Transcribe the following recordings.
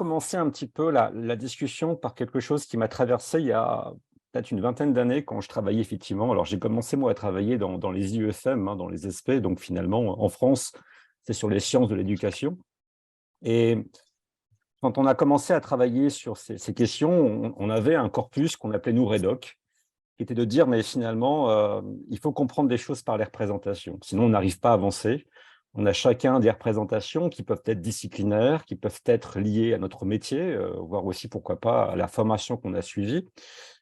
commencer un petit peu la discussion par quelque chose qui m'a traversé il y a peut-être une vingtaine d'années quand je travaillais effectivement. Alors, j'ai commencé, moi, à travailler dans les IEFM, dans les SP. Donc, finalement, en France, c'est sur les sciences de l'éducation. Et quand on a commencé à travailler sur ces questions, on avait un corpus qu'on appelait nous Rédoc, qui était de dire, mais finalement, il faut comprendre des choses par les représentations. Sinon, on n'arrive pas à avancer. On a chacun des représentations qui peuvent être disciplinaires, qui peuvent être liées à notre métier, voire aussi, pourquoi pas, à la formation qu'on a suivie.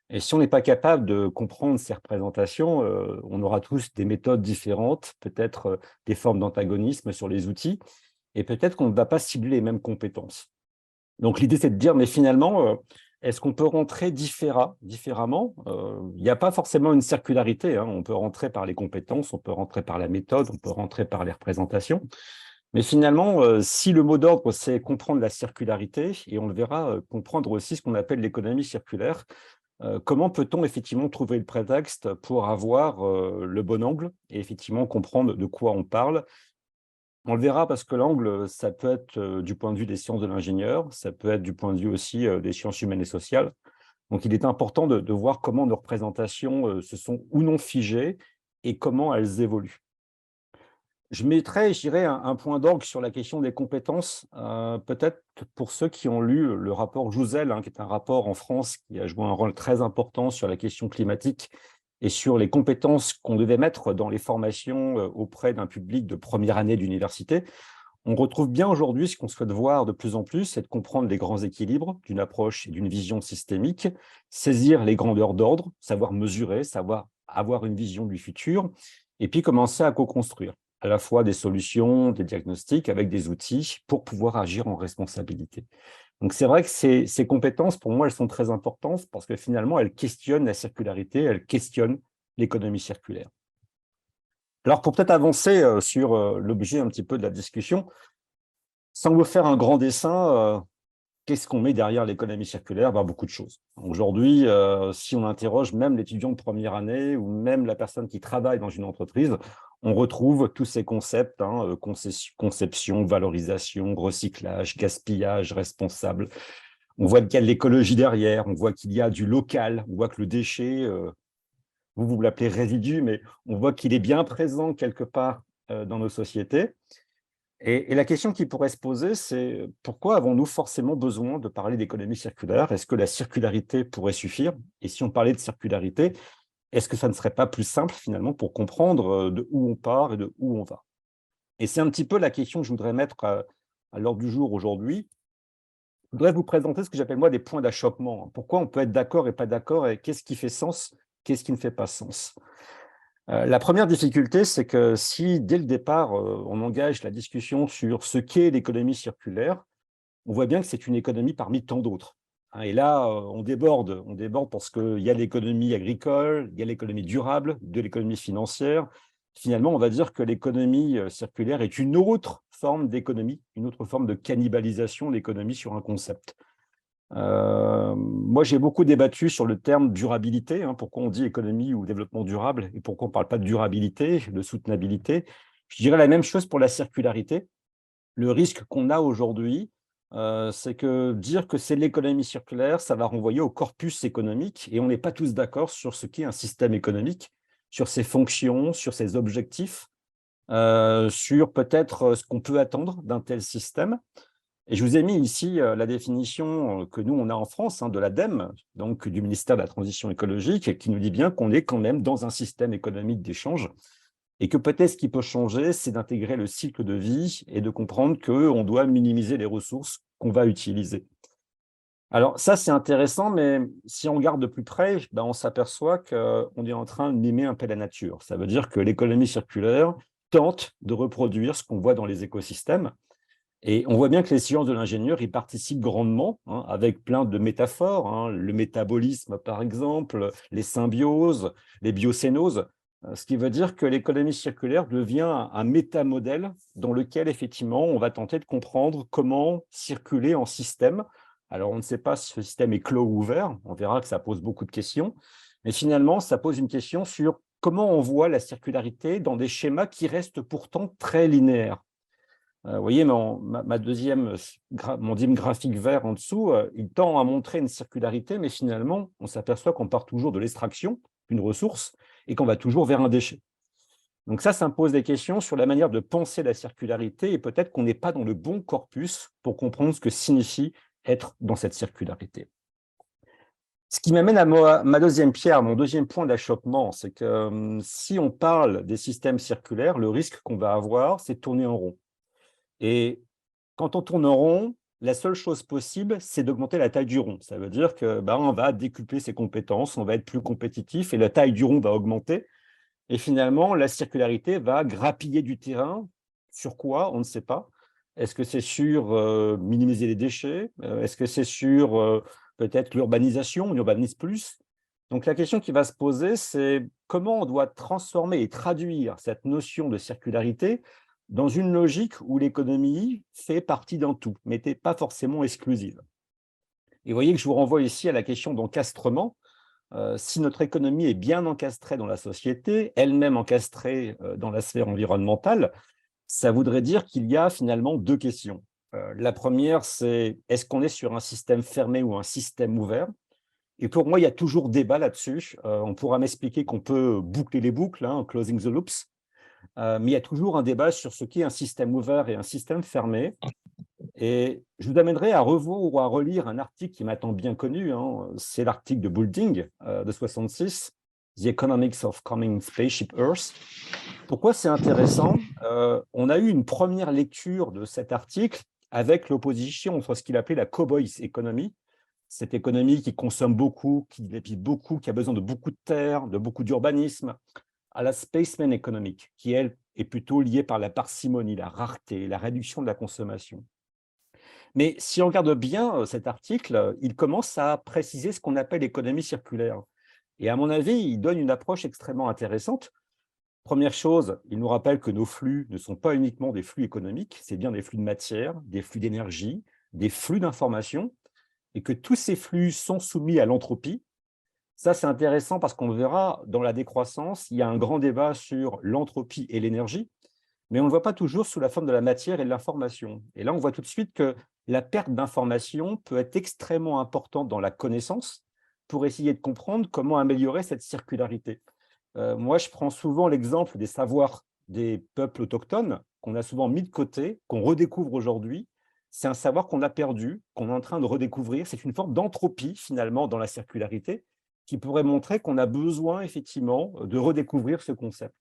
Et si on n'est pas capable de comprendre ces représentations, on aura tous des méthodes différentes, peut-être des formes d'antagonisme sur les outils, et peut-être qu'on ne va pas cibler les mêmes compétences. Donc l'idée, c'est de dire, mais finalement, est-ce qu'on peut rentrer différemment? Il n'y a pas forcément une circularité, hein. On peut rentrer par les compétences, on peut rentrer par la méthode, on peut rentrer par les représentations. Mais finalement, si le mot d'ordre, c'est comprendre la circularité, et on le verra, comprendre aussi ce qu'on appelle l'économie circulaire, comment peut-on effectivement trouver le prétexte pour avoir le bon angle et effectivement comprendre de quoi on parle? On le verra parce que l'angle, ça peut être du point de vue des sciences de l'ingénieur, ça peut être du point de vue aussi des sciences humaines et sociales. Donc, il est important de voir comment nos représentations se sont ou non figées et comment elles évoluent. Je mettrai, je dirais, un point d'orgue sur la question des compétences, peut-être pour ceux qui ont lu le rapport Jouzel, hein, qui est un rapport en France qui a joué un rôle très important sur la question climatique et sur les compétences qu'on devait mettre dans les formations auprès d'un public de première année d'université. On retrouve bien aujourd'hui ce qu'on souhaite voir de plus en plus, c'est de comprendre les grands équilibres d'une approche et d'une vision systémique, saisir les grandeurs d'ordre, savoir mesurer, savoir avoir une vision du futur, et puis commencer à co-construire à la fois des solutions, des diagnostics avec des outils pour pouvoir agir en responsabilité. Donc c'est vrai que ces compétences, pour moi, elles sont très importantes parce que finalement, elles questionnent la circularité, elles questionnent l'économie circulaire. Alors pour peut-être avancer sur l'objet un petit peu de la discussion, sans vous faire un grand dessin, qu'est-ce qu'on met derrière l'économie circulaire? Ben, beaucoup de choses. Aujourd'hui, si on interroge même l'étudiant de première année ou même la personne qui travaille dans une entreprise, on retrouve tous ces concepts, hein, conception, valorisation, recyclage, gaspillage, responsable. On voit qu'il y a de l'écologie derrière, on voit qu'il y a du local, on voit que le déchet, vous l'appelez résidu, mais on voit qu'il est bien présent quelque part dans nos sociétés. Et la question qui pourrait se poser, c'est pourquoi avons-nous forcément besoin de parler d'économie circulaire? Est-ce que la circularité pourrait suffire? Et si on parlait de circularité, est-ce que ça ne serait pas plus simple finalement pour comprendre de où on part et de où on va? Et c'est un petit peu la question que je voudrais mettre à l'ordre du jour aujourd'hui. Je voudrais vous présenter ce que j'appelle moi des points d'achoppement. Pourquoi on peut être d'accord et pas d'accord et qu'est-ce qui fait sens, qu'est-ce qui ne fait pas sens? La première difficulté, c'est que si, dès le départ, on engage la discussion sur ce qu'est l'économie circulaire, on voit bien que c'est une économie parmi tant d'autres, hein. Et là, on déborde parce qu'il y a l'économie agricole, il y a l'économie durable, de l'économie financière. Finalement, on va dire que l'économie circulaire est une autre forme d'économie, une autre forme de cannibalisation de l'économie sur un concept. Moi, j'ai beaucoup débattu sur le terme durabilité, hein, pourquoi on dit économie ou développement durable et pourquoi on ne parle pas de durabilité, de soutenabilité. Je dirais la même chose pour la circularité. Le risque qu'on a aujourd'hui, c'est que dire que c'est l'économie circulaire, ça va renvoyer au corpus économique et on n'est pas tous d'accord sur ce qu'est un système économique, sur ses fonctions, sur ses objectifs, sur peut-être ce qu'on peut attendre d'un tel système. Et je vous ai mis ici la définition que nous, on a en France, hein, de l'ADEME, donc du ministère de la Transition écologique, et qui nous dit bien qu'on est quand même dans un système économique d'échange et que peut-être ce qui peut changer, c'est d'intégrer le cycle de vie et de comprendre qu'on doit minimiser les ressources qu'on va utiliser. Alors ça, c'est intéressant, mais si on regarde de plus près, ben, on s'aperçoit qu'on est en train de mimer un peu la nature. Ça veut dire que l'économie circulaire tente de reproduire ce qu'on voit dans les écosystèmes. Et on voit bien que les sciences de l'ingénieur y participent grandement, hein, avec plein de métaphores, hein, le métabolisme par exemple, les symbioses, les biocénoses, ce qui veut dire que l'économie circulaire devient un métamodèle dans lequel effectivement on va tenter de comprendre comment circuler en système. Alors on ne sait pas si ce système est clos ou ouvert, on verra que ça pose beaucoup de questions, mais finalement ça pose une question sur comment on voit la circularité dans des schémas qui restent pourtant très linéaires. Vous voyez, ma deuxième, mon deuxième graphique vert en dessous, il tend à montrer une circularité, mais finalement, on s'aperçoit qu'on part toujours de l'extraction d'une ressource et qu'on va toujours vers un déchet. Donc ça me pose des questions sur la manière de penser la circularité et peut-être qu'on n'est pas dans le bon corpus pour comprendre ce que signifie être dans cette circularité. Ce qui m'amène à ma deuxième pierre, mon deuxième point d'achoppement, c'est que si on parle des systèmes circulaires, le risque qu'on va avoir, c'est de tourner en rond. Et quand on tourne en rond, la seule chose possible, c'est d'augmenter la taille du rond. Ça veut dire que on va décupler ses compétences, on va être plus compétitif et la taille du rond va augmenter. Et finalement, la circularité va grappiller du terrain. Sur quoi? On ne sait pas. Est-ce que c'est sur minimiser les déchets? Est-ce que c'est sur peut-être l'urbanisation? On urbanise plus? Donc la question qui va se poser, c'est comment on doit transformer et traduire cette notion de circularité dans une logique où l'économie fait partie d'un tout, mais n'est pas forcément exclusive. Et vous voyez que je vous renvoie ici à la question d'encastrement. Si notre économie est bien encastrée dans la société, elle-même encastrée dans la sphère environnementale, ça voudrait dire qu'il y a finalement deux questions. La première, c'est est-ce qu'on est sur un système fermé ou un système ouvert? Et pour moi, il y a toujours débat là-dessus. On pourra m'expliquer qu'on peut boucler les boucles, hein, closing the loops, mais il y a toujours un débat sur ce qu'est un système ouvert et un système fermé. Et je vous amènerai à revoir ou à relire un article qui m'attend bien connu, hein, c'est l'article de Boulding de 66, The Economics of Coming Spaceship Earth. Pourquoi c'est intéressant? On a eu une première lecture de cet article avec l'opposition entre ce qu'il appelait la cowboys economy, cette économie qui consomme beaucoup, qui dépile beaucoup, qui a besoin de beaucoup de terre, de beaucoup d'urbanisme, à la spaceman économique, qui, elle, est plutôt liée par la parcimonie, la rareté, la réduction de la consommation. Mais si on regarde bien cet article, il commence à préciser ce qu'on appelle l'économie circulaire. Et à mon avis, il donne une approche extrêmement intéressante. Première chose, il nous rappelle que nos flux ne sont pas uniquement des flux économiques, c'est bien des flux de matière, des flux d'énergie, des flux d'information, et que tous ces flux sont soumis à l'entropie. Ça, c'est intéressant parce qu'on verra dans la décroissance, il y a un grand débat sur l'entropie et l'énergie, mais on ne le voit pas toujours sous la forme de la matière et de l'information. Et là, on voit tout de suite que la perte d'information peut être extrêmement importante dans la connaissance pour essayer de comprendre comment améliorer cette circularité. Moi, je prends souvent l'exemple des savoirs des peuples autochtones qu'on a souvent mis de côté, qu'on redécouvre aujourd'hui. C'est un savoir qu'on a perdu, qu'on est en train de redécouvrir. C'est une forme d'entropie, finalement, dans la circularité, qui pourrait montrer qu'on a besoin, effectivement, de redécouvrir ce concept.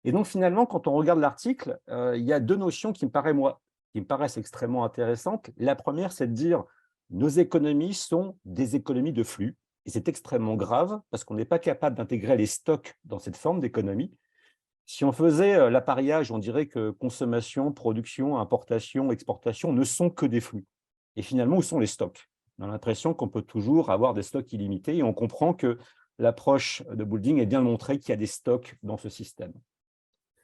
Et donc, finalement, quand on regarde l'article, il y a deux notions qui me paraissent extrêmement intéressantes. La première, c'est de dire nos économies sont des économies de flux. Et c'est extrêmement grave parce qu'on n'est pas capable d'intégrer les stocks dans cette forme d'économie. Si on faisait l'appareillage, on dirait que consommation, production, importation, exportation ne sont que des flux. Et finalement, où sont les stocks? On a l'impression qu'on peut toujours avoir des stocks illimités et on comprend que l'approche de Boulding est bien de montrer qu'il y a des stocks dans ce système.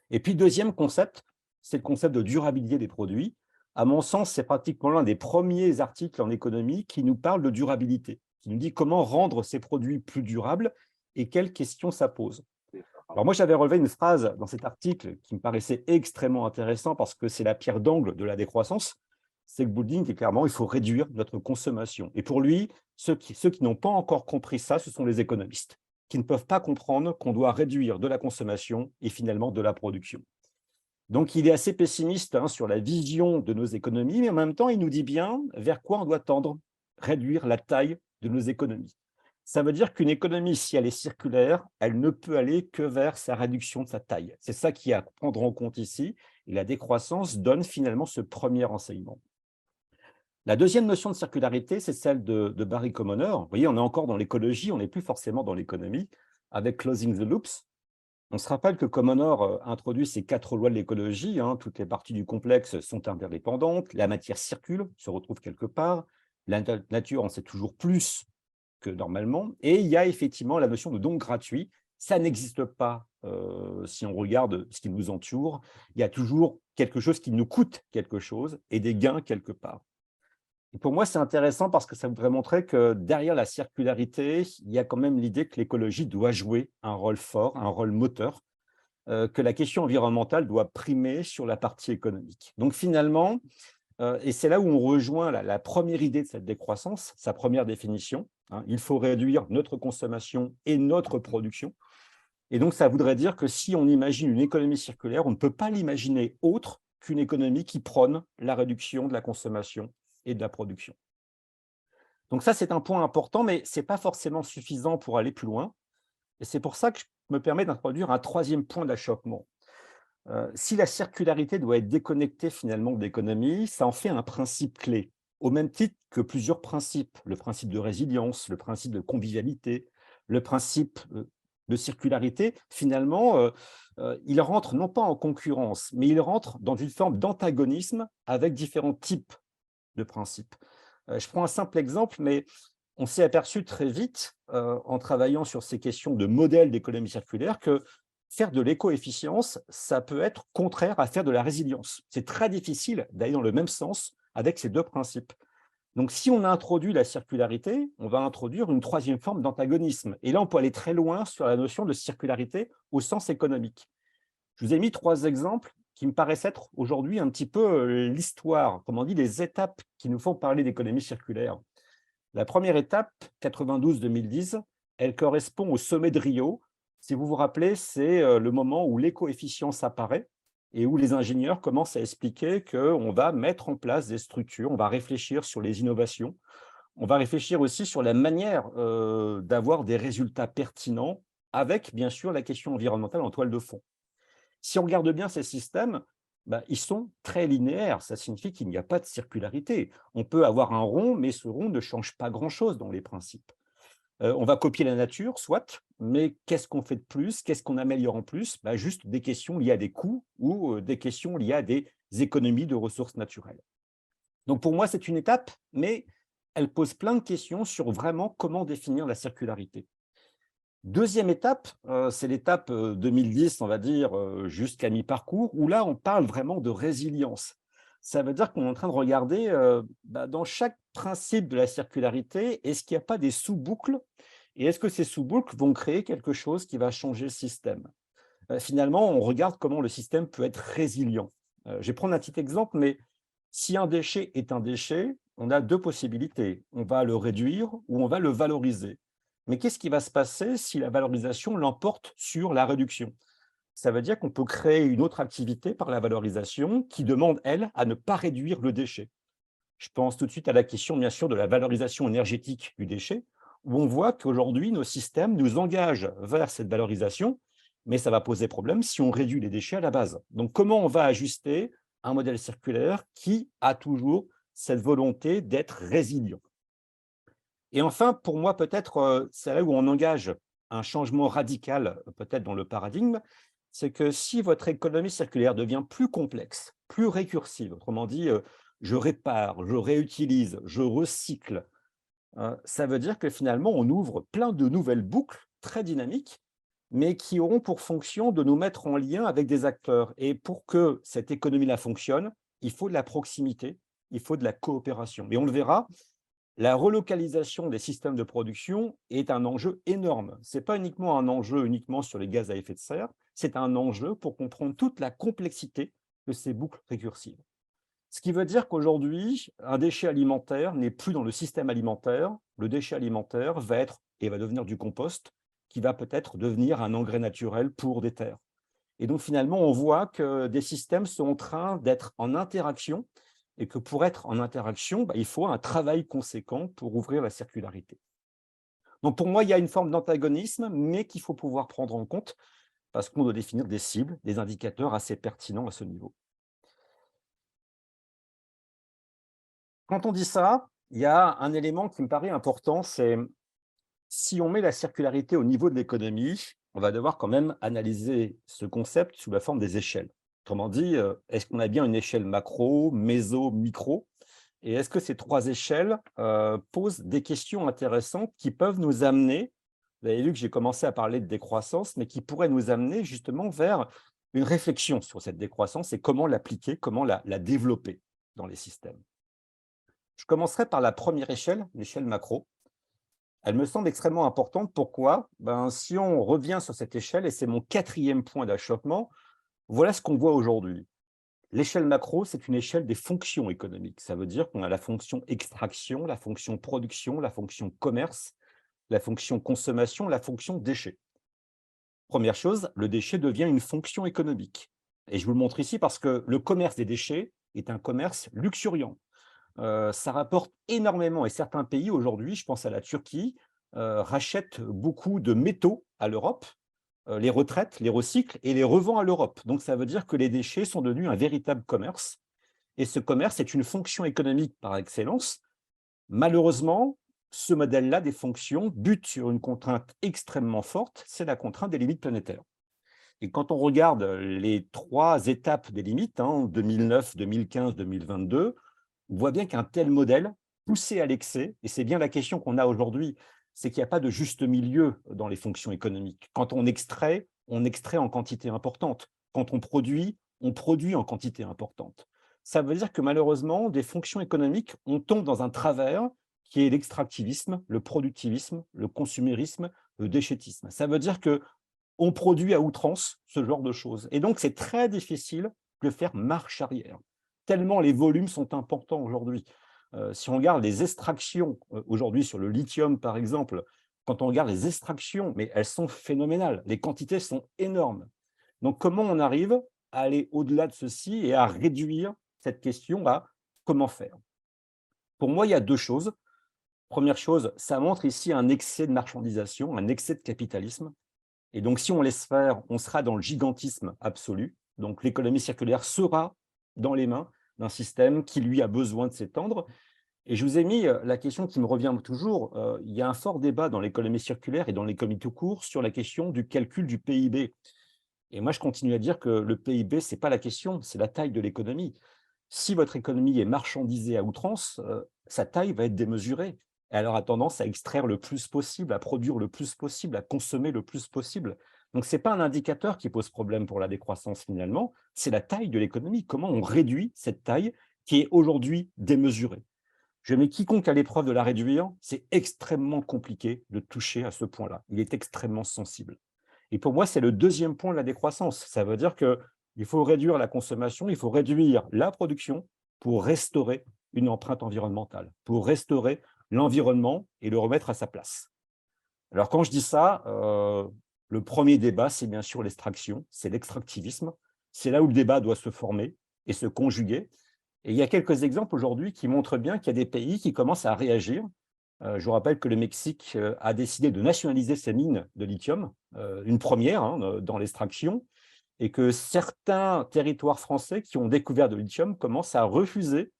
Et puis, deuxième concept, c'est le concept de durabilité des produits. À mon sens, c'est pratiquement l'un des premiers articles en économie qui nous parle de durabilité, qui nous dit comment rendre ces produits plus durables et quelles questions ça pose. Alors moi, j'avais relevé une phrase dans cet article qui me paraissait extrêmement intéressant parce que c'est la pierre d'angle de la décroissance, c'est que Boulding dit clairement il faut réduire notre consommation. Et pour lui, ceux qui n'ont pas encore compris ça, ce sont les économistes, qui ne peuvent pas comprendre qu'on doit réduire de la consommation et finalement de la production. Donc, il est assez pessimiste sur la vision de nos économies, mais en même temps, il nous dit bien vers quoi on doit tendre, réduire la taille de nos économies. Ça veut dire qu'une économie, si elle est circulaire, elle ne peut aller que vers sa réduction de sa taille. C'est ça qu'il y a à prendre en compte ici, et la décroissance donne finalement ce premier enseignement. La deuxième notion de circularité, c'est celle de Barry Commoner. Vous voyez, on est encore dans l'écologie, on n'est plus forcément dans l'économie, avec Closing the Loops. On se rappelle que Commoner introduit ces 4 lois de l'écologie. Toutes les parties du complexe sont interdépendantes, la matière circule, se retrouve quelque part, la nature en sait toujours plus que normalement, et il y a effectivement la notion de don gratuit. Ça n'existe pas si on regarde ce qui nous entoure. Il y a toujours quelque chose qui nous coûte quelque chose et des gains quelque part. Et pour moi, c'est intéressant parce que ça voudrait montrer que derrière la circularité, il y a quand même l'idée que l'écologie doit jouer un rôle fort, un rôle moteur. que la question environnementale doit primer sur la partie économique. Donc finalement, et c'est là où on rejoint la première idée de cette décroissance, sa première définition, hein, il faut réduire notre consommation et notre production. Et donc, ça voudrait dire que si on imagine une économie circulaire, on ne peut pas l'imaginer autre qu'une économie qui prône la réduction de la consommation et de la production. Donc ça, c'est un point important, mais ce n'est pas forcément suffisant pour aller plus loin. Et c'est pour ça que je me permets d'introduire un troisième point d'achoppement. Si la circularité doit être déconnectée finalement de l'économie, ça en fait un principe clé, au même titre que plusieurs principes, le principe de résilience, le principe de convivialité, le principe de circularité, finalement, ils rentrent non pas en concurrence, mais ils rentrent dans une forme d'antagonisme avec différents types de principes. Je prends un simple exemple, mais on s'est aperçu très vite, en travaillant sur ces questions de modèle d'économie circulaire, que faire de l'éco-efficience, ça peut être contraire à faire de la résilience. C'est très difficile d'aller dans le même sens avec ces deux principes. Donc, si on a introduit la circularité, on va introduire une troisième forme d'antagonisme. Et là, on peut aller très loin sur la notion de circularité au sens économique. Je vous ai mis 3 exemples qui me paraissent être aujourd'hui un petit peu l'histoire, comme on dit, les étapes qui nous font parler d'économie circulaire. La première étape, 92-2010, elle correspond au sommet de Rio. Si vous vous rappelez, c'est le moment où l'éco-efficience apparaît et où les ingénieurs commencent à expliquer qu'on va mettre en place des structures, on va réfléchir sur les innovations, on va réfléchir aussi sur la manière d'avoir des résultats pertinents avec, bien sûr, la question environnementale en toile de fond. Si on regarde bien ces systèmes, ils sont très linéaires. Ça signifie qu'il n'y a pas de circularité. On peut avoir un rond, mais ce rond ne change pas grand-chose dans les principes. On va copier la nature, soit, mais qu'est-ce qu'on fait de plus? Qu'est-ce qu'on améliore en plus? Juste des questions liées à des coûts ou des questions liées à des économies de ressources naturelles. Donc pour moi, c'est une étape, mais elle pose plein de questions sur vraiment comment définir la circularité. Deuxième étape, c'est l'étape 2010, on va dire, jusqu'à mi-parcours, où là, on parle vraiment de résilience. Ça veut dire qu'on est en train de regarder dans chaque principe de la circularité, est-ce qu'il n'y a pas des sous-boucles? Et est-ce que ces sous-boucles vont créer quelque chose qui va changer le système? Finalement, on regarde comment le système peut être résilient. Je vais prendre un petit exemple, mais si un déchet est un déchet, on a deux possibilités. On va le réduire ou on va le valoriser. Mais qu'est-ce qui va se passer si la valorisation l'emporte sur la réduction? Ça veut dire qu'on peut créer une autre activité par la valorisation qui demande, elle, à ne pas réduire le déchet. Je pense tout de suite à la question, bien sûr, de la valorisation énergétique du déchet, où on voit qu'aujourd'hui, nos systèmes nous engagent vers cette valorisation, mais ça va poser problème si on réduit les déchets à la base. Donc, comment on va ajuster un modèle circulaire qui a toujours cette volonté d'être résilient? Et enfin, pour moi, peut-être, c'est là où on engage un changement radical, peut-être dans le paradigme, c'est que si votre économie circulaire devient plus complexe, plus récursive, autrement dit, je répare, je réutilise, je recycle, ça veut dire que finalement, on ouvre plein de nouvelles boucles très dynamiques, mais qui auront pour fonction de nous mettre en lien avec des acteurs. Et pour que cette économie-là fonctionne, il faut de la proximité, il faut de la coopération. Et on le verra, la relocalisation des systèmes de production est un enjeu énorme. Ce n'est pas uniquement un enjeu uniquement sur les gaz à effet de serre, c'est un enjeu pour comprendre toute la complexité de ces boucles récursives. Ce qui veut dire qu'aujourd'hui, un déchet alimentaire n'est plus dans le système alimentaire. Le déchet alimentaire va être et va devenir du compost, qui va peut-être devenir un engrais naturel pour des terres. Et donc finalement, on voit que des systèmes sont en train d'être en interaction et que pour être en interaction, il faut un travail conséquent pour ouvrir la circularité. Donc pour moi, il y a une forme d'antagonisme, mais qu'il faut pouvoir prendre en compte parce qu'on doit définir des cibles, des indicateurs assez pertinents à ce niveau. Quand on dit ça, il y a un élément qui me paraît important, c'est si on met la circularité au niveau de l'économie, on va devoir quand même analyser ce concept sous la forme des échelles. Autrement dit, est-ce qu'on a bien une échelle macro, méso, micro? Et est-ce que ces 3 échelles posent des questions intéressantes qui peuvent nous amener, vous avez vu que j'ai commencé à parler de décroissance, mais qui pourraient nous amener justement vers une réflexion sur cette décroissance et comment l'appliquer, comment la développer dans les systèmes. Je commencerai par la première échelle, l'échelle macro. Elle me semble extrêmement importante. Pourquoi? Ben, si on revient sur cette échelle, et c'est mon quatrième point d'achoppement, voilà ce qu'on voit aujourd'hui. L'échelle macro, c'est une échelle des fonctions économiques. Ça veut dire qu'on a la fonction extraction, la fonction production, la fonction commerce, la fonction consommation, la fonction déchet. Première chose, le déchet devient une fonction économique. Et je vous le montre ici parce que le commerce des déchets est un commerce luxuriant. Ça rapporte énormément et certains pays aujourd'hui, je pense à la Turquie, rachètent beaucoup de métaux à l'Europe, les retraitent, les recyclent et les revend à l'Europe. Donc ça veut dire que les déchets sont devenus un véritable commerce et ce commerce est une fonction économique par excellence. Malheureusement, ce modèle-là des fonctions bute sur une contrainte extrêmement forte, c'est la contrainte des limites planétaires. Et quand on regarde les 3 étapes des limites, 2009, 2015, 2022, on voit bien qu'un tel modèle, poussé à l'excès, et c'est bien la question qu'on a aujourd'hui, c'est qu'il n'y a pas de juste milieu dans les fonctions économiques. Quand on extrait en quantité importante. Quand on produit en quantité importante. Ça veut dire que malheureusement, des fonctions économiques, on tombe dans un travers qui est l'extractivisme, le productivisme, le consumérisme, le déchettisme. Ça veut dire que on produit à outrance ce genre de choses. Et donc, c'est très difficile de faire marche arrière, tellement les volumes sont importants aujourd'hui. Si on regarde les extractions, aujourd'hui sur le lithium, par exemple, quand on regarde les extractions, mais elles sont phénoménales, les quantités sont énormes. Donc, comment on arrive à aller au-delà de ceci et à réduire cette question à comment faire? Pour moi, il y a 2 choses. Première chose, ça montre ici un excès de marchandisation, un excès de capitalisme. Et donc, si on laisse faire, on sera dans le gigantisme absolu. Donc, l'économie circulaire sera dans les mains d'un système qui, lui, a besoin de s'étendre. Et je vous ai mis la question qui me revient toujours. Il y a un fort débat dans l'économie circulaire et dans l'économie tout court sur la question du calcul du PIB. Et moi, je continue à dire que le PIB, ce n'est pas la question, c'est la taille de l'économie. Si votre économie est marchandisée à outrance, sa taille va être démesurée. Et elle aura tendance à extraire le plus possible, à produire le plus possible, à consommer le plus possible. Donc, ce n'est pas un indicateur qui pose problème pour la décroissance finalement, c'est la taille de l'économie. Comment on réduit cette taille qui est aujourd'hui démesurée? Je mets quiconque à l'épreuve de la réduire, c'est extrêmement compliqué de toucher à ce point-là. Il est extrêmement sensible. Et pour moi, c'est le deuxième point de la décroissance. Ça veut dire qu'il faut réduire la consommation, il faut réduire la production pour restaurer une empreinte environnementale, pour restaurer l'environnement et le remettre à sa place. Alors, quand je dis ça, le premier débat, c'est bien sûr l'extraction, c'est l'extractivisme. C'est là où le débat doit se former et se conjuguer. Et il y a quelques exemples aujourd'hui qui montrent bien qu'il y a des pays qui commencent à réagir. Je vous rappelle que le Mexique a décidé de nationaliser ses mines de lithium, une première dans l'extraction, et que certains territoires français qui ont découvert de lithium commencent à refuser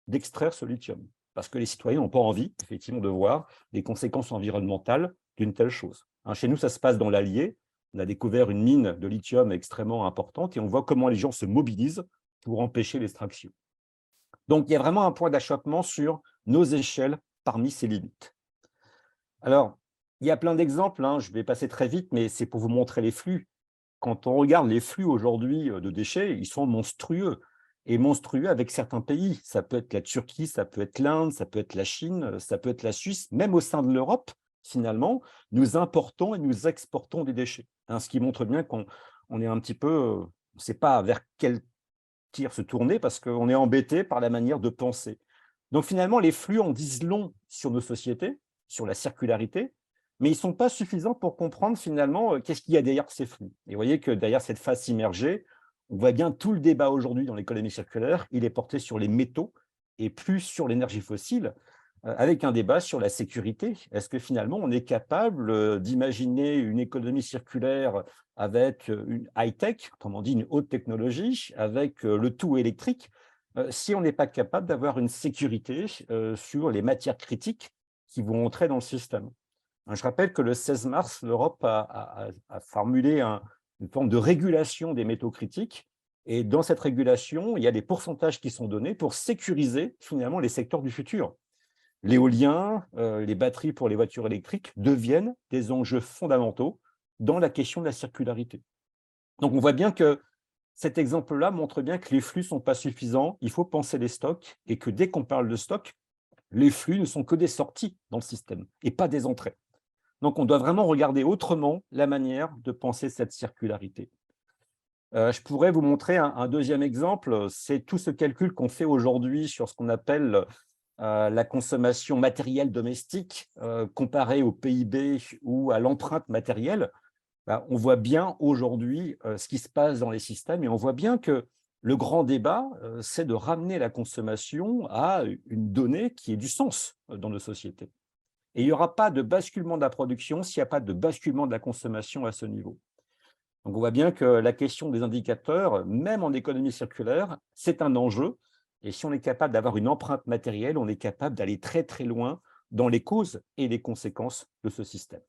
d'extraire ce lithium, parce que les citoyens n'ont pas envie, effectivement, de voir les conséquences environnementales d'une telle chose. Chez nous, ça se passe dans l'Allier. On a découvert une mine de lithium extrêmement importante et on voit comment les gens se mobilisent pour empêcher l'extraction. Donc, il y a vraiment un point d'achoppement sur nos échelles parmi ces limites. Alors, il y a plein d'exemples, je vais passer très vite, mais c'est pour vous montrer les flux. Quand on regarde les flux aujourd'hui de déchets, ils sont monstrueux, et monstrueux avec certains pays. Ça peut être la Turquie, ça peut être l'Inde, ça peut être la Chine, ça peut être la Suisse. Même au sein de l'Europe, finalement, nous importons et nous exportons des déchets. Ce qui montre bien qu'on est un petit peu, on ne sait pas vers quel tir se tourner parce qu'on est embêté par la manière de penser. Donc finalement, les flux en disent long sur nos sociétés, sur la circularité, mais ils ne sont pas suffisants pour comprendre finalement qu'est-ce qu'il y a derrière ces flux. Et vous voyez que derrière cette face immergée, on voit bien tout le débat aujourd'hui dans l'économie circulaire, il est porté sur les métaux et plus sur l'énergie fossile, avec un débat sur la sécurité. Est-ce que finalement on est capable d'imaginer une économie circulaire avec une high-tech, autrement dit une haute technologie, avec le tout électrique, si on n'est pas capable d'avoir une sécurité sur les matières critiques qui vont entrer dans le système. Je rappelle que le 16 mars, l'Europe a formulé une forme de régulation des métaux critiques. Et dans cette régulation, il y a des pourcentages qui sont donnés pour sécuriser finalement les secteurs du futur. L'éolien, les batteries pour les voitures électriques deviennent des enjeux fondamentaux dans la question de la circularité. Donc on voit bien que cet exemple-là montre bien que les flux ne sont pas suffisants, il faut penser les stocks et que dès qu'on parle de stock, Les flux ne sont que des sorties dans le système et pas des entrées. Donc, on doit vraiment regarder autrement la manière de penser cette circularité. Je pourrais vous montrer un deuxième exemple, c'est tout ce calcul qu'on fait aujourd'hui sur ce qu'on appelle la consommation matérielle domestique, comparée au PIB ou à l'empreinte matérielle. Bah, on voit bien aujourd'hui ce qui se passe dans les systèmes et on voit bien que le grand débat, c'est de ramener la consommation à une donnée qui ait du sens dans nos sociétés. Et il n'y aura pas de basculement de la production s'il n'y a pas de basculement de la consommation à ce niveau. Donc on voit bien que la question des indicateurs, même en économie circulaire, c'est un enjeu. Et si on est capable d'avoir une empreinte matérielle, on est capable d'aller très très loin dans les causes et les conséquences de ce système.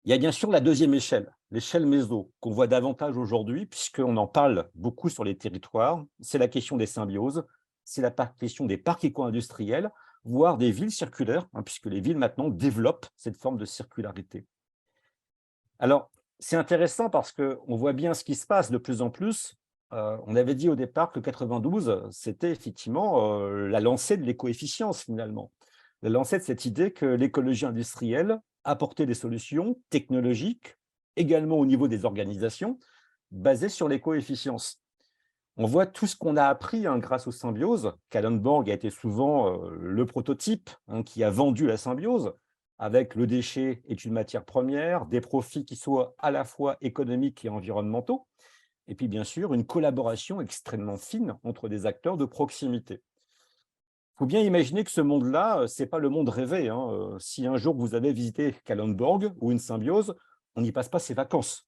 Il y a bien sûr la deuxième échelle, l'échelle méso, qu'on voit davantage aujourd'hui, puisqu'on en parle beaucoup sur les territoires. C'est la question des symbioses, c'est la question des parcs éco-industriels, voire des villes circulaires, puisque les villes maintenant développent cette forme de circularité. Alors, c'est intéressant parce qu'on voit bien ce qui se passe de plus en plus. On avait dit au départ que 92, c'était effectivement la lancée de l'éco-efficience finalement. La lancée de cette idée que l'écologie industrielle apportait des solutions technologiques, également au niveau des organisations, basées sur l'éco-efficience. On voit tout ce qu'on a appris grâce aux symbioses. Kallenborg a été souvent le prototype qui a vendu la symbiose, avec le déchet est une matière première, des profits qui soient à la fois économiques et environnementaux, et puis bien sûr une collaboration extrêmement fine entre des acteurs de proximité. Il faut bien imaginer que ce monde-là, ce n'est pas le monde rêvé. Si un jour vous avez visité Kallenborg ou une symbiose, on n'y passe pas ses vacances.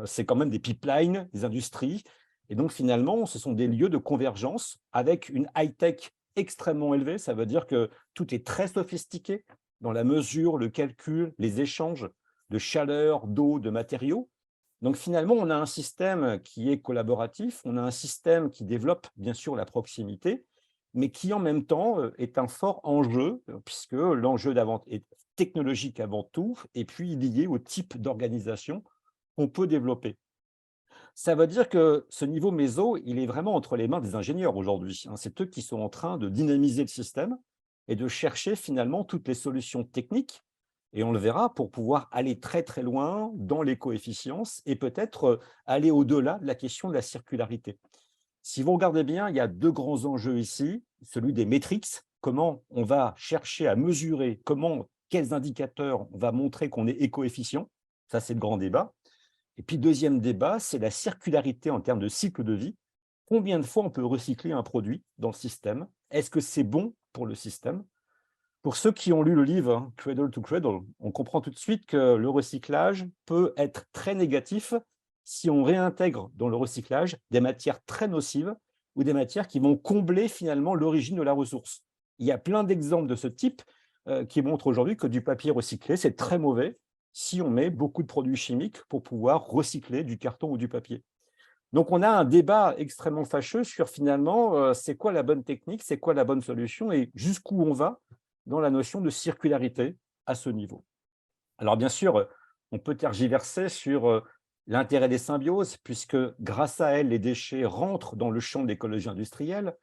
C'est quand même des pipelines, des industries. Et donc finalement, ce sont des lieux de convergence avec une high-tech extrêmement élevée. Ça veut dire que tout est très sophistiqué dans la mesure, le calcul, les échanges de chaleur, d'eau, de matériaux. Donc finalement, on a un système qui est collaboratif, on a un système qui développe bien sûr la proximité, mais qui en même temps est un fort enjeu, puisque l'enjeu est technologique avant tout, et puis lié au type d'organisation qu'on peut développer. Ça veut dire que ce niveau méso, il est vraiment entre les mains des ingénieurs aujourd'hui. C'est eux qui sont en train de dynamiser le système et de chercher finalement toutes les solutions techniques, et on le verra, pour pouvoir aller très très loin dans l'éco-efficience et peut-être aller au-delà de la question de la circularité. Si vous regardez bien, il y a deux grands enjeux ici, celui des métriques, comment on va chercher à mesurer, quels indicateurs on va montrer qu'on est éco-efficient, ça c'est le grand débat. Et puis deuxième débat, c'est la circularité en termes de cycle de vie. Combien de fois on peut recycler un produit dans le système? Est-ce que c'est bon pour le système? Pour ceux qui ont lu le livre Cradle to Cradle, on comprend tout de suite que le recyclage peut être très négatif si on réintègre dans le recyclage des matières très nocives ou des matières qui vont combler finalement l'origine de la ressource. Il y a plein d'exemples de ce type qui montrent aujourd'hui que du papier recyclé, c'est très mauvais si on met beaucoup de produits chimiques pour pouvoir recycler du carton ou du papier. Donc, on a un débat extrêmement fâcheux sur finalement, c'est quoi la bonne technique, c'est quoi la bonne solution et jusqu'où on va dans la notion de circularité à ce niveau. Alors, bien sûr, on peut tergiverser sur l'intérêt des symbioses, puisque grâce à elles, les déchets rentrent dans le champ de l'écologie industrielle.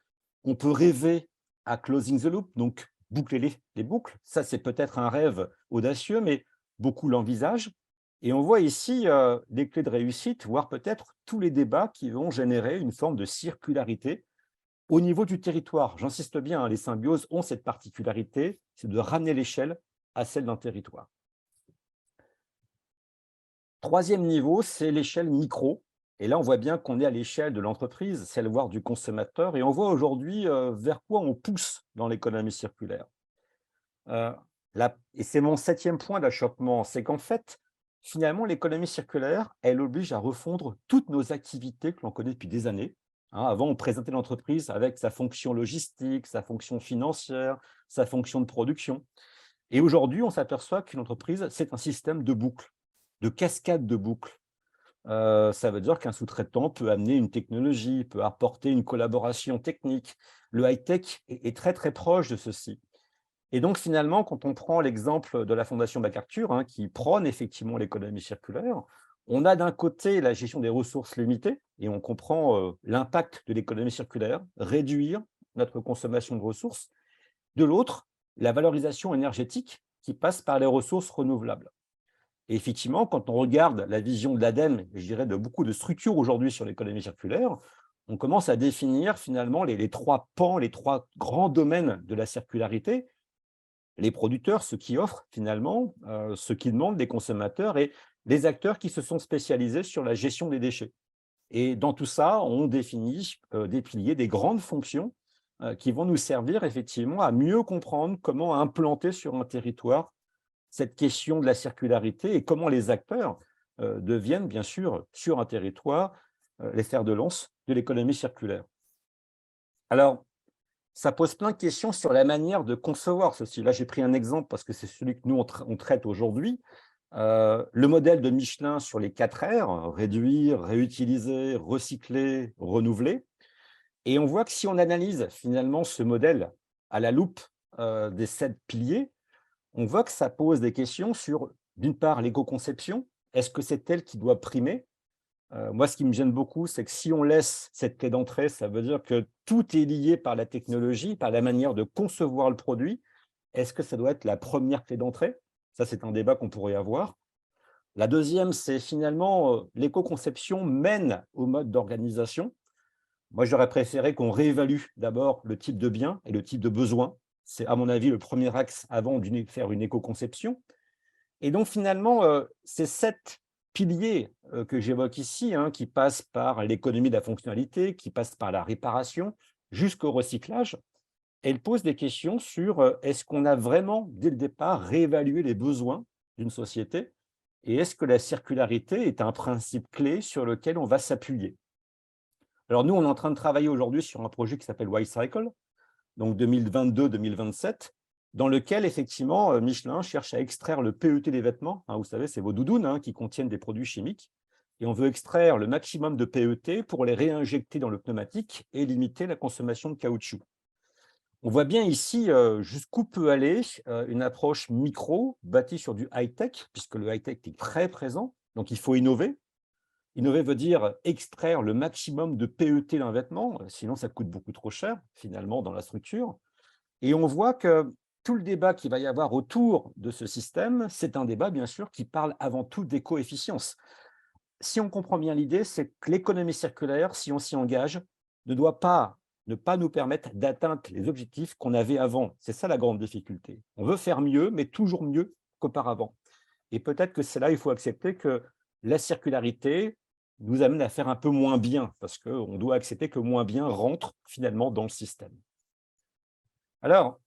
On peut rêver à closing the loop, donc boucler les boucles. Ça, c'est peut-être un rêve audacieux, mais beaucoup l'envisagent. Et on voit ici des clés de réussite, voire peut-être tous les débats qui vont générer une forme de circularité au niveau du territoire. J'insiste bien, les symbioses ont cette particularité, c'est de ramener l'échelle à celle d'un territoire. Troisième niveau, c'est l'échelle micro. Et là, on voit bien qu'on est à l'échelle de l'entreprise, celle voire du consommateur. Et on voit aujourd'hui vers quoi on pousse dans l'économie circulaire. Et c'est mon septième point d'achoppement, c'est qu'en fait, finalement, l'économie circulaire, elle oblige à refondre toutes nos activités que l'on connaît depuis des années. Avant, on présentait l'entreprise avec sa fonction logistique, sa fonction financière, sa fonction de production. Et aujourd'hui, on s'aperçoit qu'une entreprise, c'est un système de boucles, de cascade de boucles. Ça veut dire qu'un sous-traitant peut amener une technologie, peut apporter une collaboration technique. Le high-tech est très, très proche de ceci. Et donc, finalement, quand on prend l'exemple de la Fondation MacArthur, qui prône effectivement l'économie circulaire, on a d'un côté la gestion des ressources limitées, et on comprend l'impact de l'économie circulaire, réduire, notre consommation de ressources, de l'autre, la valorisation énergétique qui passe par les ressources renouvelables. Et effectivement, quand on regarde la vision de l'ADEME, je dirais de beaucoup de structures aujourd'hui sur l'économie circulaire, on commence à définir finalement les trois pans, les trois grands domaines de la circularité: les producteurs, ceux qui offrent finalement, ceux qui demandent, les consommateurs, et les acteurs qui se sont spécialisés sur la gestion des déchets. Et dans tout ça, on définit des piliers, des grandes fonctions qui vont nous servir effectivement à mieux comprendre comment implanter sur un territoire cette question de la circularité et comment les acteurs deviennent, bien sûr, sur un territoire, les fers de lance de l'économie circulaire. Alors, ça pose plein de questions sur la manière de concevoir ceci. Là, j'ai pris un exemple parce que c'est celui que nous, on traite aujourd'hui. Le modèle de Michelin sur les 4 R, réduire, réutiliser, recycler, renouveler. Et on voit que si on analyse finalement ce modèle à la loupe des 7 piliers, on voit que ça pose des questions sur, d'une part, l'éco-conception. Est-ce que c'est elle qui doit primer? Moi, ce qui me gêne beaucoup, c'est que si on laisse cette clé d'entrée, ça veut dire que tout est lié par la technologie, par la manière de concevoir le produit. Est-ce que ça doit être la première clé d'entrée? Ça, c'est un débat qu'on pourrait avoir. La deuxième, c'est finalement l'éco-conception mène au mode d'organisation. Moi, j'aurais préféré qu'on réévalue d'abord le type de bien et le type de besoin. C'est, à mon avis, le premier axe avant de faire une éco-conception. Et donc, finalement, ces 7 piliers que j'évoque ici, hein, qui passent par l'économie de la fonctionnalité, qui passent par la réparation, jusqu'au recyclage, elles posent des questions sur est-ce qu'on a vraiment, dès le départ, réévalué les besoins d'une société, et est-ce que la circularité est un principe clé sur lequel on va s'appuyer? Alors nous, on est en train de travailler aujourd'hui sur un projet qui s'appelle Y-Cycle, donc 2022-2027, dans lequel, effectivement, Michelin cherche à extraire le PET des vêtements. Hein, vous savez, c'est vos doudounes hein, qui contiennent des produits chimiques. Et on veut extraire le maximum de PET pour les réinjecter dans le pneumatique et limiter la consommation de caoutchouc. On voit bien ici jusqu'où peut aller une approche micro, bâtie sur du high-tech, puisque le high-tech est très présent. Donc, il faut innover. Innover veut dire extraire le maximum de PET d'un vêtement, sinon ça coûte beaucoup trop cher, finalement, dans la structure. Et on voit que tout le débat qu'il va y avoir autour de ce système, c'est un débat, bien sûr, qui parle avant tout d'éco-efficience. Si on comprend bien l'idée, c'est que l'économie circulaire, si on s'y engage, ne doit pas ne pas nous permettre d'atteindre les objectifs qu'on avait avant. C'est ça la grande difficulté. On veut faire mieux, mais toujours mieux qu'auparavant. Et peut-être que c'est là, il faut accepter que la circularité nous amène à faire un peu moins bien, parce qu'on doit accepter que moins bien rentre finalement dans le système. Alors,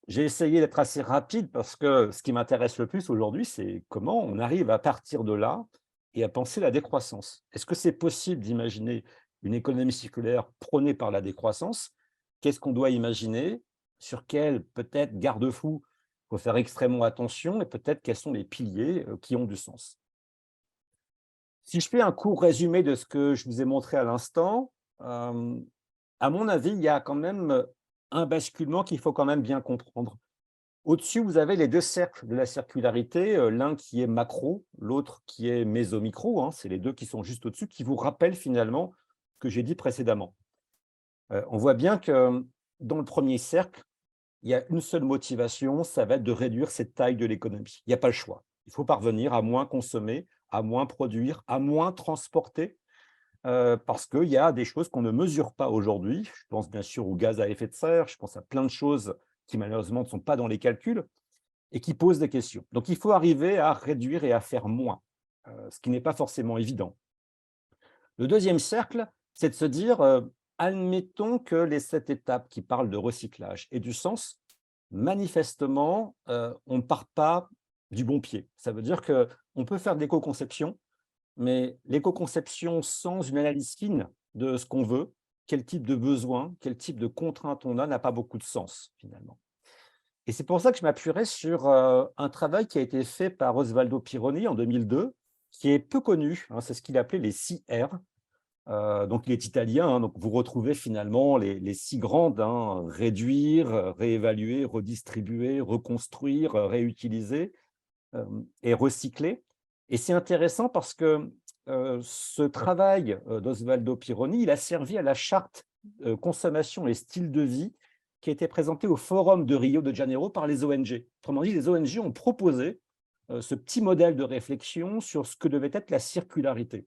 j'ai essayé d'être assez rapide parce que ce qui m'intéresse le plus aujourd'hui, c'est comment on arrive à partir de là et à penser la décroissance. Est-ce que c'est possible d'imaginer une économie circulaire prônée par la décroissance? Qu'est-ce qu'on doit imaginer? Sur quels peut-être garde-fous il faut faire extrêmement attention et peut-être quels sont les piliers qui ont du sens? Si je fais un court résumé de ce que je vous ai montré à l'instant, à mon avis, il y a quand même un basculement qu'il faut quand même bien comprendre. Au-dessus, vous avez les 2 cercles de la circularité, l'un qui est macro, l'autre qui est méso-micro, hein, c'est les 2 qui sont juste au-dessus, qui vous rappellent finalement ce que j'ai dit précédemment. On voit bien que dans le premier cercle, il y a une seule motivation, ça va être de réduire cette taille de l'économie. Il n'y a pas le choix. Il faut parvenir à moins consommer, à moins produire, à moins transporter, parce qu'il y a des choses qu'on ne mesure pas aujourd'hui. Je pense bien sûr aux gaz à effet de serre, je pense à plein de choses qui malheureusement ne sont pas dans les calculs et qui posent des questions. Donc il faut arriver à réduire et à faire moins, ce qui n'est pas forcément évident. Le deuxième cercle, c'est de se dire, admettons que les 7 étapes qui parlent de recyclage aient du sens, manifestement, on ne part pas du bon pied. Ça veut dire qu'on peut faire de l'éco-conception, mais l'éco-conception sans une analyse fine de ce qu'on veut, quel type de besoin, quel type de contraintes on a, n'a pas beaucoup de sens, finalement. Et c'est pour ça que je m'appuierai sur un travail qui a été fait par Osvaldo Pironi en 2002, qui est peu connu, hein, c'est ce qu'il appelait les 6 R. Donc il est italien, hein, donc vous retrouvez finalement les 6 grandes, hein, réduire, réévaluer, redistribuer, reconstruire, réutiliser et recycler. Et c'est intéressant parce que ce travail d'Osvaldo Pironi, il a servi à la charte consommation et style de vie qui a été présenté au Forum de Rio de Janeiro par les ONG. Autrement dit, les ONG ont proposé ce petit modèle de réflexion sur ce que devait être la circularité.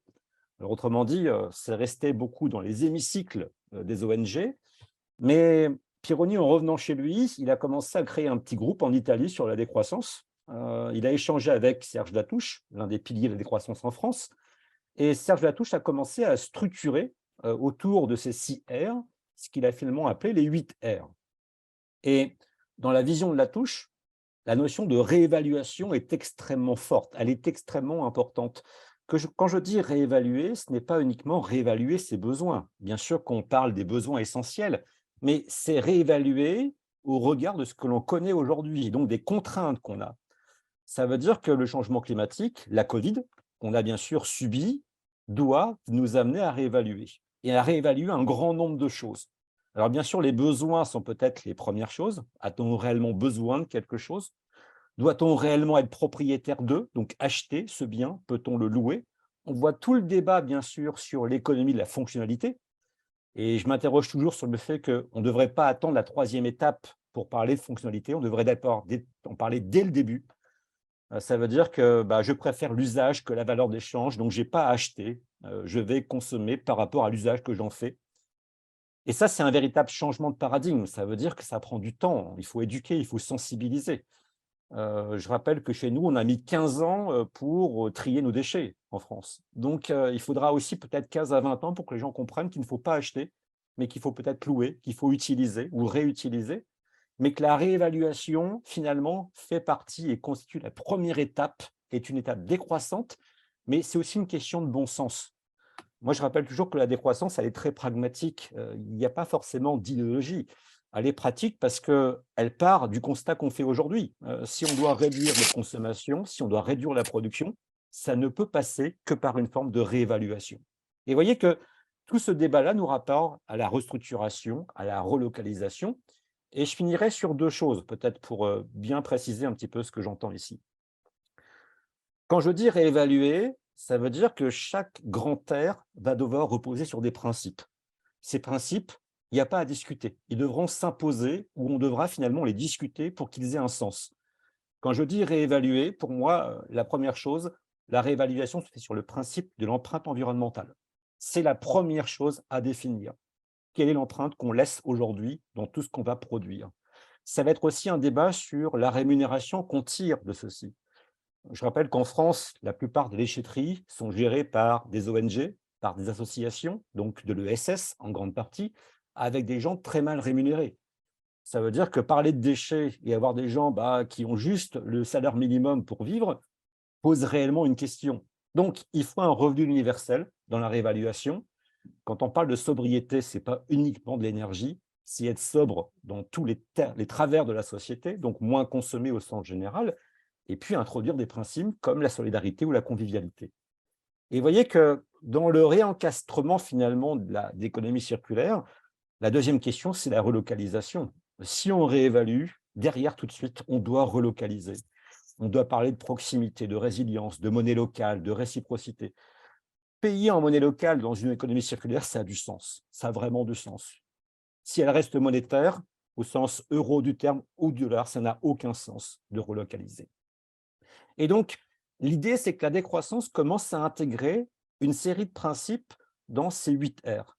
Alors, autrement dit, c'est resté beaucoup dans les hémicycles des ONG, mais Pironi, en revenant chez lui, il a commencé à créer un petit groupe en Italie sur la décroissance. Il a échangé avec Serge Latouche, l'un des piliers de la décroissance en France, et Serge Latouche a commencé à structurer autour de ces 6 R, ce qu'il a finalement appelé les 8 R. Et dans la vision de Latouche, la notion de réévaluation est extrêmement forte, elle est extrêmement importante. Quand je dis réévaluer, ce n'est pas uniquement réévaluer ses besoins. Bien sûr qu'on parle des besoins essentiels, mais c'est réévaluer au regard de ce que l'on connaît aujourd'hui, donc des contraintes qu'on a. Ça veut dire que le changement climatique, la Covid, qu'on a bien sûr subi, doit nous amener à réévaluer et à réévaluer un grand nombre de choses. Alors bien sûr, les besoins sont peut-être les premières choses. A-t-on réellement besoin de quelque chose? Doit-on réellement être propriétaire d'eux, donc acheter ce bien? Peut-on le louer? On voit tout le débat, bien sûr, sur l'économie de la fonctionnalité. Et je m'interroge toujours sur le fait qu'on ne devrait pas attendre la 3e étape pour parler de fonctionnalité. On devrait d'abord en parler dès le début. Ça veut dire que je préfère l'usage que la valeur d'échange, donc je n'ai pas à acheter, je vais consommer par rapport à l'usage que j'en fais. Et ça, c'est un véritable changement de paradigme. Ça veut dire que ça prend du temps. Il faut éduquer, il faut sensibiliser. Je rappelle que chez nous, on a mis 15 ans pour trier nos déchets en France. Donc, il faudra aussi peut-être 15 à 20 ans pour que les gens comprennent qu'il ne faut pas acheter, mais qu'il faut peut-être louer, qu'il faut utiliser ou réutiliser, mais que la réévaluation, finalement, fait partie et constitue la première étape, est une étape décroissante, mais c'est aussi une question de bon sens. Moi, je rappelle toujours que la décroissance, elle est très pragmatique. Il n'y a pas forcément d'idéologie. Elle est pratique parce qu'elle part du constat qu'on fait aujourd'hui. Si on doit réduire notre consommation, si on doit réduire la production, ça ne peut passer que par une forme de réévaluation. Et vous voyez que tout ce débat-là nous rapporte à la restructuration, à la relocalisation. Et je finirai sur 2 choses, peut-être pour bien préciser un petit peu ce que j'entends ici. Quand je dis réévaluer, ça veut dire que chaque grand air va devoir reposer sur des principes. Ces principes, il n'y a pas à discuter. Ils devront s'imposer ou on devra finalement les discuter pour qu'ils aient un sens. Quand je dis réévaluer, pour moi, la première chose, la réévaluation se fait sur le principe de l'empreinte environnementale. C'est la première chose à définir. Quelle est l'empreinte qu'on laisse aujourd'hui dans tout ce qu'on va produire? Ça va être aussi un débat sur la rémunération qu'on tire de ceci. Je rappelle qu'en France, la plupart des déchetteries sont gérées par des ONG, par des associations, donc de l'ESS en grande partie, avec des gens très mal rémunérés. Ça veut dire que parler de déchets et avoir des gens qui ont juste le salaire minimum pour vivre pose réellement une question. Donc, il faut un revenu universel dans la réévaluation. Quand on parle de sobriété, ce n'est pas uniquement de l'énergie, c'est être sobre dans tous les travers de la société, donc moins consommer au sens général, et puis introduire des principes comme la solidarité ou la convivialité. Et vous voyez que dans le réencastrement finalement de l'économie circulaire, la deuxième question, c'est la relocalisation. Si on réévalue, derrière tout de suite, on doit relocaliser. On doit parler de proximité, de résilience, de monnaie locale, de réciprocité. Payer en monnaie locale dans une économie circulaire, ça a du sens. Ça a vraiment du sens. Si elle reste monétaire, au sens euro du terme ou dollar, ça n'a aucun sens de relocaliser. Et donc, l'idée, c'est que la décroissance commence à intégrer une série de principes dans ces 8 R.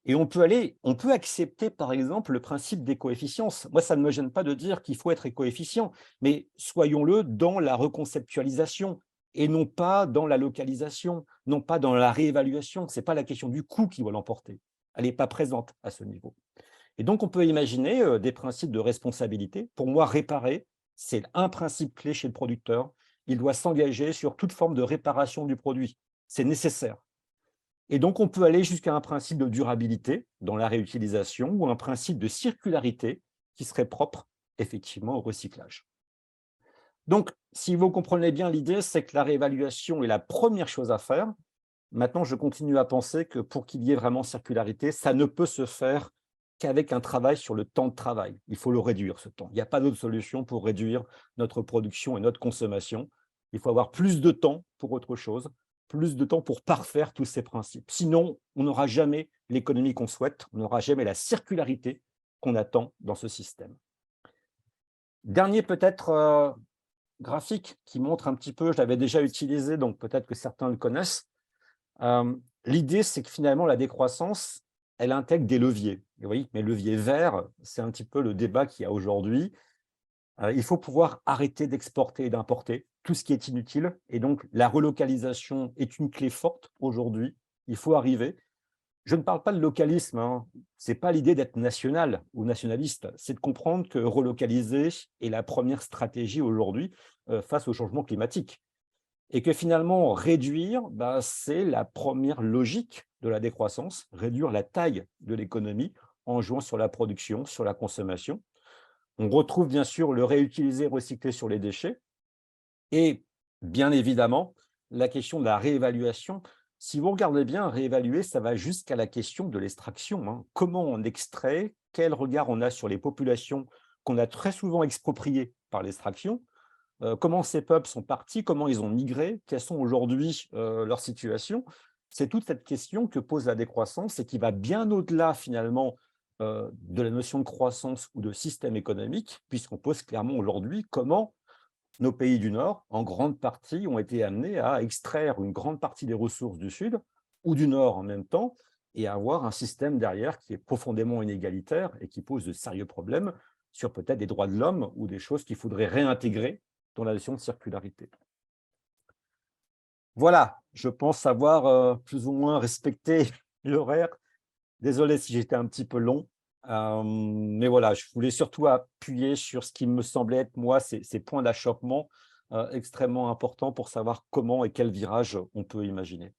Et on peut accepter, par exemple, le principe des coefficients. Moi, ça ne me gêne pas de dire qu'il faut être écoefficient, mais soyons-le dans la reconceptualisation et non pas dans la localisation, non pas dans la réévaluation. Ce n'est pas la question du coût qui va l'emporter. Elle n'est pas présente à ce niveau. Et donc, on peut imaginer des principes de responsabilité. Pour moi, réparer, c'est un principe clé chez le producteur. Il doit s'engager sur toute forme de réparation du produit. C'est nécessaire. Et donc, on peut aller jusqu'à un principe de durabilité dans la réutilisation ou un principe de circularité qui serait propre, effectivement, au recyclage. Donc, si vous comprenez bien l'idée, c'est que la réévaluation est la première chose à faire. Maintenant, je continue à penser que pour qu'il y ait vraiment circularité, ça ne peut se faire qu'avec un travail sur le temps de travail. Il faut le réduire, ce temps. Il n'y a pas d'autre solution pour réduire notre production et notre consommation. Il faut avoir plus de temps pour autre chose, plus de temps pour parfaire tous ces principes. Sinon, on n'aura jamais l'économie qu'on souhaite, on n'aura jamais la circularité qu'on attend dans ce système. Dernier peut-être graphique qui montre un petit peu, je l'avais déjà utilisé, donc peut-être que certains le connaissent. L'idée, c'est que finalement, la décroissance, elle intègre des leviers. Et oui, mais levier vert, c'est un petit peu le débat qu'il y a aujourd'hui. Il faut pouvoir arrêter d'exporter et d'importer tout ce qui est inutile. Et donc, la relocalisation est une clé forte aujourd'hui. Il faut arriver. Je ne parle pas de localisme, hein. Ce n'est pas l'idée d'être national ou nationaliste. C'est de comprendre que relocaliser est la première stratégie aujourd'hui face au changement climatique. Et que finalement, réduire, bah, c'est la première logique de la décroissance, réduire la taille de l'économie en jouant sur la production, sur la consommation. On retrouve bien sûr le réutiliser, recycler sur les déchets et bien évidemment, la question de la réévaluation. Si vous regardez bien, réévaluer, ça va jusqu'à la question de l'extraction, hein. Comment on extrait? Quel regard on a sur les populations qu'on a très souvent expropriées par l'extraction? Comment ces peuples sont partis? Comment ils ont migré? Quelles sont aujourd'hui leurs situations? C'est toute cette question que pose la décroissance et qui va bien au-delà finalement de la notion de croissance ou de système économique, puisqu'on pose clairement aujourd'hui comment nos pays du Nord, en grande partie, ont été amenés à extraire une grande partie des ressources du Sud ou du Nord en même temps, et à avoir un système derrière qui est profondément inégalitaire et qui pose de sérieux problèmes sur peut-être des droits de l'homme ou des choses qu'il faudrait réintégrer dans la notion de circularité. Voilà, je pense avoir plus ou moins respecté l'horaire. Désolé si j'étais un petit peu long, mais voilà, je voulais surtout appuyer sur ce qui me semblait être, moi, ces points d'achoppement extrêmement importants pour savoir comment et quel virage on peut imaginer.